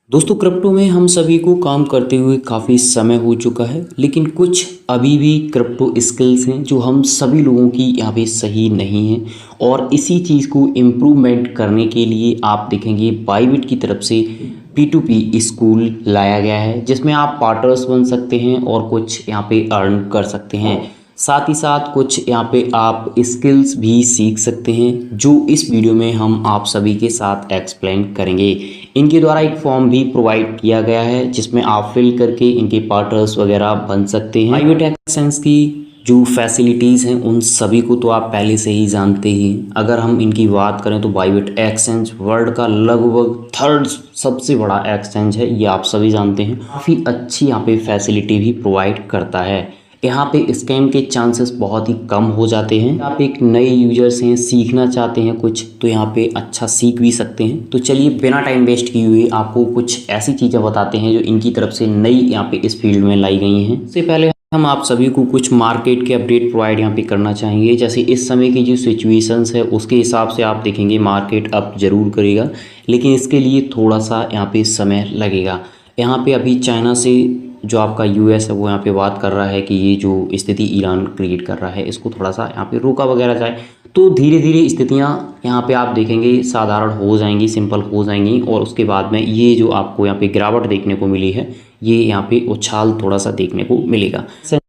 दोस्तों क्रिप्टो में हम सभी को काम करते हुए काफ़ी समय हो चुका है, लेकिन कुछ अभी भी क्रिप्टो स्किल्स हैं जो हम सभी लोगों की यहाँ पे सही नहीं है। और इसी चीज़ को इम्प्रूवमेंट करने के लिए आप देखेंगे बाइबिट की तरफ से P2P स्कूल लाया गया है, जिसमें आप पार्टनर्स बन सकते हैं और कुछ यहाँ पे अर्न कर सकते हैं। साथ ही साथ कुछ यहाँ पे आप स्किल्स भी सीख सकते हैं, जो इस वीडियो में हम आप सभी के साथ एक्सप्लेन करेंगे। इनके द्वारा एक फॉर्म भी प्रोवाइड किया गया है, जिसमें आप फिल करके इनके पार्टनर्स वगैरह बन सकते हैं। बाइबिट एक्सचेंज की जो फैसिलिटीज़ हैं उन सभी को तो आप पहले से ही जानते ही। अगर हम इनकी बात करें तो बाइबिट एक्सचेंज वर्ल्ड का लगभग थर्ड सबसे बड़ा एक्सचेंज है, ये आप सभी जानते हैं। काफ़ी अच्छी यहाँ पे फैसिलिटी भी प्रोवाइड करता है। यहाँ पे स्कैम के चांसेस बहुत ही कम हो जाते हैं। आप एक नए यूजर्स हैं, सीखना चाहते हैं कुछ, तो यहाँ पे अच्छा सीख भी सकते हैं। तो चलिए बिना टाइम वेस्ट किए हुए आपको कुछ ऐसी चीज़ें बताते हैं जो इनकी तरफ से नई यहाँ पे इस फील्ड में लाई गई हैं। इससे पहले हम आप सभी को कुछ मार्केट के अपडेट प्रोवाइड यहाँ पे करना चाहेंगे। जैसे इस समय की जो सिचुएशंस है उसके हिसाब से आप देखेंगे मार्केट अप जरूर करेगा, लेकिन इसके लिए थोड़ा सा यहाँ पे समय लगेगा। यहाँ पे अभी चाइना से जो आपका यूएस है वो यहाँ पे बात कर रहा है कि ये जो स्थिति ईरान क्रिएट कर रहा है इसको थोड़ा सा यहाँ पे रोका वगैरह जाए, तो धीरे धीरे स्थितियाँ यहाँ पे आप देखेंगे साधारण हो जाएंगी, सिंपल हो जाएंगी। और उसके बाद में ये जो आपको यहाँ पे गिरावट देखने को मिली है, ये यहाँ पे उछाल थोड़ा सा देखने को मिलेगा।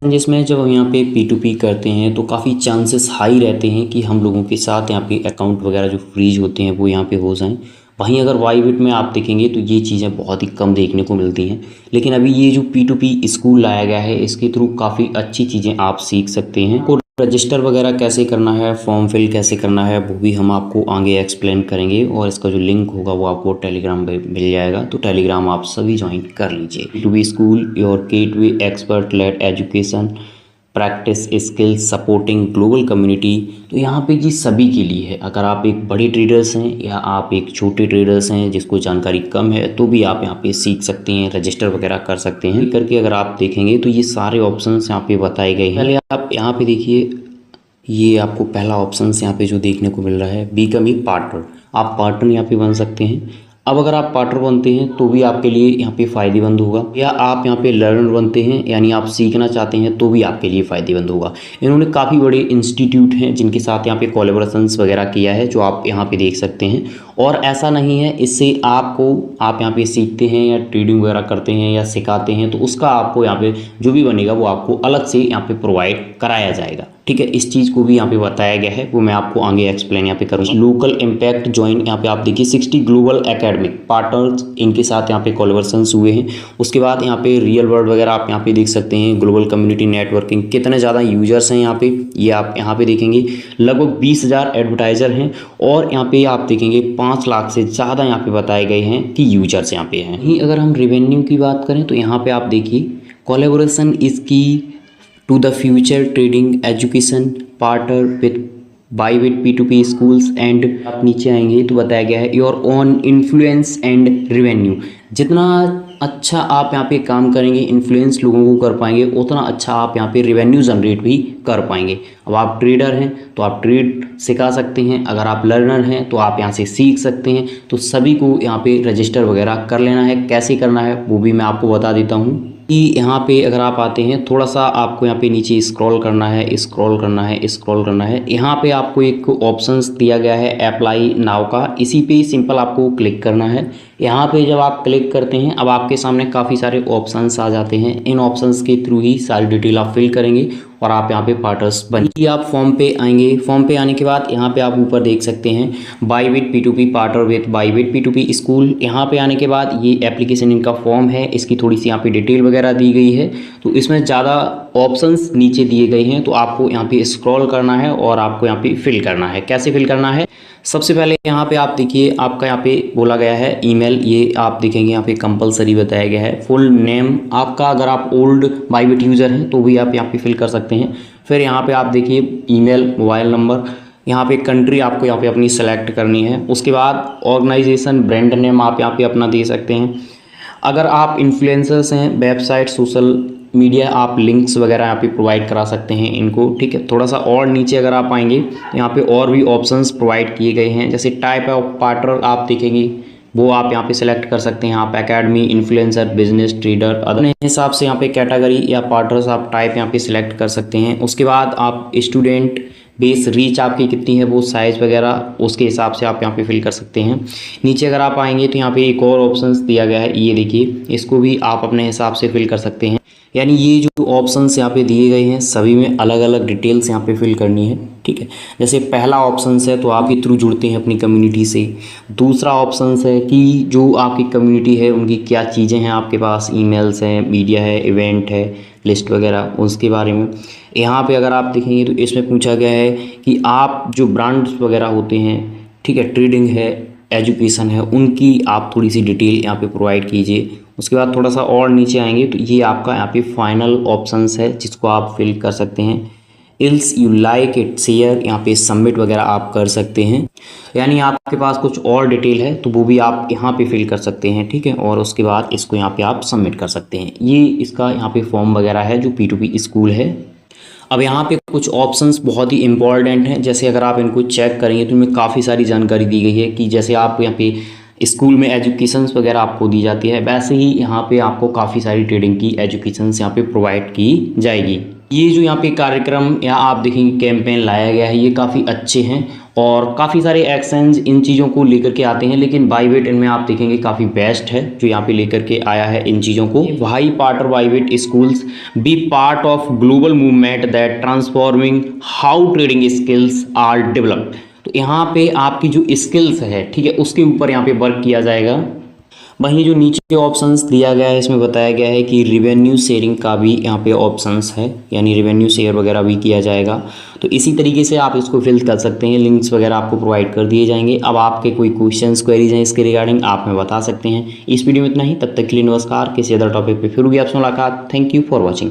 जिसमें जब हम यहाँ पे P2P करते हैं तो काफ़ी चांसेस हाई रहते हैं कि हम लोगों के साथ यहाँ पे अकाउंट वगैरह जो फ्रीज होते हैं वो यहाँ पे हो जाएं। वहीं अगर बाइबिट में आप देखेंगे तो ये चीज़ें बहुत ही कम देखने को मिलती हैं, लेकिन अभी ये जो P2P स्कूल लाया गया है इसके थ्रू काफ़ी अच्छी चीज़ें आप सीख सकते हैं। को रजिस्टर वगैरह कैसे करना है, फॉर्म फिल कैसे करना है, वो भी हम आपको आगे एक्सप्लेन करेंगे। और इसका जो लिंक होगा वो आपको टेलीग्राम पे मिल जाएगा, तो टेलीग्राम आप सभी ज्वाइन कर लीजिए। P2P school your gateway expert led education practice skill supporting global community. तो यहाँ पे जी सभी के लिए है। अगर आप एक बड़े ट्रेडर्स हैं या आप एक छोटे ट्रेडर्स हैं जिसको जानकारी कम है, तो भी आप यहाँ पे सीख सकते हैं, रजिस्टर वगैरह कर सकते हैं। करके अगर आप देखेंगे तो ये सारे ऑप्शंस यहाँ पे बताए गए हैं। पहले आप यहाँ पे देखिए, ये आपको पहला ऑप्शन यहाँ पे जो देखने को मिल रहा है बिकम ए पार्टनर। आप पार्टनर यहाँ पे बन सकते हैं। अब अगर आप पार्टनर बनते हैं तो भी आपके लिए यहाँ पे फ़ायदेमंद होगा, या आप यहाँ पे लर्नर बनते हैं यानी आप सीखना चाहते हैं तो भी आपके लिए फ़ायदेमंद होगा। इन्होंने काफ़ी बड़े इंस्टीट्यूट हैं जिनके साथ यहाँ पे कोलैबोरेशंस वगैरह किया है, जो आप यहाँ पे देख सकते हैं। और ऐसा नहीं है, इससे आपको आप यहाँ पे सीखते हैं या ट्रेडिंग वगैरह करते हैं या सिखाते हैं तो उसका आपको यहाँ पे जो भी बनेगा वो आपको अलग से यहाँ पे प्रोवाइड कराया जाएगा। ठीक है, इस चीज़ को भी यहाँ पे बताया गया है, वो मैं आपको आगे एक्सप्लेन यहाँ पे करूँगा। लोकल इम्पैक्ट ज्वाइन, यहाँ पे आप देखिए 60 ग्लोबल एकेडमिक पार्टनर्स इनके साथ यहाँ पे कोलैबोरेशंस हुए हैं। उसके बाद यहाँ पे रियल वर्ल्ड वगैरह आप यहाँ पे देख सकते हैं। ग्लोबल कम्युनिटी नेटवर्किंग, कितने ज़्यादा यूजर्स हैं यहाँ पे, ये आप यहाँ पे देखेंगे। लगभग 20,000 एडवर्टाइजर हैं और यहाँ पे आप देखेंगे 5 लाख से ज़्यादा यहाँ पे बताए गए हैं कि यूजर्स यहाँ पे हैं। ही अगर हम रेवेन्यू की बात करें तो यहाँ पे आप देखिए कोलैबोरेशन इज की to the future trading education partner with Bybit P2P schools and आप नीचे आएंगे तो बताया गया है your own influence and revenue. जितना अच्छा आप यहाँ पे काम करेंगे, इन्फ्लुएंस लोगों को कर पाएंगे, उतना अच्छा आप यहाँ पे रेवेन्यू जनरेट भी कर पाएंगे। अब आप ट्रेडर हैं तो आप ट्रेड सिखा सकते हैं, अगर आप लर्नर हैं तो आप यहाँ से सीख सकते हैं। तो सभी को यहाँ पे रजिस्टर वगैरह कर लेना है। कैसे करना है वो भी मैं आपको बता देता हूँ कि यहाँ पे अगर आप आते हैं थोड़ा सा आपको यहाँ पे नीचे स्क्रॉल करना है, स्क्रॉल करना है, स्क्रॉल करना है। यहाँ पे आपको एक ऑप्शंस दिया गया है अप्लाई नाउ का, इसी पे सिंपल आपको क्लिक करना है। यहाँ पे जब आप क्लिक करते हैं अब आपके सामने काफ़ी सारे ऑप्शंस आ जाते हैं। इन ऑप्शंस के थ्रू ही सारी डिटेल आप फिल करेंगे और आप यहाँ पे पार्टनर्स बनिए। आप फॉर्म पे आएंगे, फॉर्म पे आने के बाद यहाँ पे आप ऊपर देख सकते हैं Bybit P2P partner with Bybit P2P school. यहाँ पे आने के बाद ये एप्लीकेशन इनका फॉर्म है, इसकी थोड़ी सी यहाँ पे डिटेल वगैरह दी गई है। तो इसमें ज़्यादा ऑप्शंस नीचे दिए गए हैं, तो आपको यहाँ पे स्क्रॉल करना है और आपको यहाँ पे फिल करना है। कैसे फिल करना है, सबसे पहले यहाँ पे आप देखिए आपका यहाँ पे बोला गया है ईमेल, ये आप देखेंगे यहाँ पे कंपलसरी बताया गया है। फुल नेम आपका, अगर आप ओल्ड बाइबिट यूज़र हैं तो भी आप यहाँ पे फिल कर सकते हैं। फिर यहाँ पे आप देखिए ईमेल, मोबाइल नंबर, यहाँ पे कंट्री आपको यहाँ पे अपनी सेलेक्ट करनी है। उसके बाद ऑर्गेनाइजेशन, ब्रांड नेम आप यहाँ पे अपना दे सकते हैं। अगर आप इन्फ्लुएंसर्स हैं, वेबसाइट, सोशल मीडिया, आप लिंक्स वगैरह यहाँ पे प्रोवाइड करा सकते हैं इनको। ठीक है, थोड़ा सा और नीचे अगर आप आएंगे तो यहाँ पे और भी ऑप्शंस प्रोवाइड किए गए हैं। जैसे टाइप ऑफ पार्टनर आप देखेंगे वो आप यहाँ पे सेलेक्ट कर सकते हैं। आप एकेडमी, इन्फ्लुएंसर, बिजनेस, ट्रेडर, अपने हिसाब से यहाँ पे कैटेगरी या पार्टनर्स आप टाइप यहाँ पे सिलेक्ट कर सकते हैं। उसके बाद आप स्टूडेंट बेस रीच आपकी कितनी है वो साइज़ वगैरह उसके हिसाब से आप यहाँ पे फिल कर सकते हैं। नीचे अगर आप आएंगे तो यहाँ पे एक और ऑप्शंस दिया गया है, ये देखिए, इसको भी आप अपने हिसाब से फिल कर सकते हैं। यानी ये जो ऑप्शंस यहाँ पे दिए गए हैं सभी में अलग अलग डिटेल्स यहाँ पे फिल करनी है, ठीक है। जैसे पहला ऑप्शंस है तो आप के थ्रू जुड़ते हैं अपनी कम्युनिटी से। दूसरा ऑप्शंस है कि जो आपकी कम्युनिटी है उनकी क्या चीज़ें हैं आपके पास, ईमेल्स हैं, मीडिया है, इवेंट है, लिस्ट वगैरह, उसके बारे में। यहाँ पे अगर आप देखेंगे तो इसमें पूछा गया है कि आप जो ब्रांड्स वगैरह होते हैं, ठीक है, ट्रेडिंग है, एजुकेशन है, उनकी आप थोड़ी सी डिटेल यहाँ पे प्रोवाइड कीजिए। उसके बाद थोड़ा सा और नीचे आएंगे तो ये आपका यहाँ पे फाइनल ऑप्शंस है जिसको आप फिल कर सकते हैं। Ills you like it share, यहाँ पे सबमिट वगैरह आप कर सकते हैं। यानी आपके पास कुछ और डिटेल है तो वो भी आप यहाँ पे फिल कर सकते हैं, ठीक है। और उसके बाद इसको यहाँ पे आप सबमिट कर सकते हैं। ये इसका यहाँ पे फॉर्म वगैरह है जो P2P स्कूल है। अब यहाँ पे कुछ ऑप्शंस बहुत ही इंपॉर्टेंट हैं, जैसे अगर आप इनको चेक करेंगे तो इनमें काफ़ी सारी जानकारी दी गई है कि जैसे आप यहाँ पे स्कूल में एजुकेशंस वगैरह आपको दी जाती है, वैसे ही यहाँ पे आपको काफ़ी सारी ट्रेडिंग की एजुकेशंस यहाँ पे प्रोवाइड की जाएगी। ये जो यहाँ पे कार्यक्रम या आप देखेंगे कैंपेन लाया गया है ये काफ़ी अच्छे हैं और काफ़ी सारे एक्शंस इन चीज़ों को लेकर के आते हैं, लेकिन बाईवेट इनमें आप देखेंगे काफ़ी बेस्ट है जो यहाँ पे लेकर के आया है इन चीज़ों को। Why part private schools be part of global movement that transforming how trading skills are developed. तो यहाँ पे आपकी जो स्किल्स है, ठीक है, उसके ऊपर यहाँ पे वर्क किया जाएगा। वहीं जो नीचे ऑप्शंस दिया गया है इसमें बताया गया है कि रिवेन्यू शेयरिंग का भी यहाँ पे ऑप्शंस है, यानी रिवेन्यू शेयर वगैरह भी किया जाएगा। तो इसी तरीके से आप इसको फिल कर सकते हैं, लिंक्स वगैरह आपको प्रोवाइड कर दिए जाएंगे। अब आपके कोई क्वेश्चंस क्वेरीज हैं इसके रिगार्डिंग आप हमें बता सकते हैं। इस वीडियो में इतना ही, तब तक के लिए नमस्कार। किसी अदर टॉपिक पे फिर भी आपसे मुलाकात। Thank you for watching.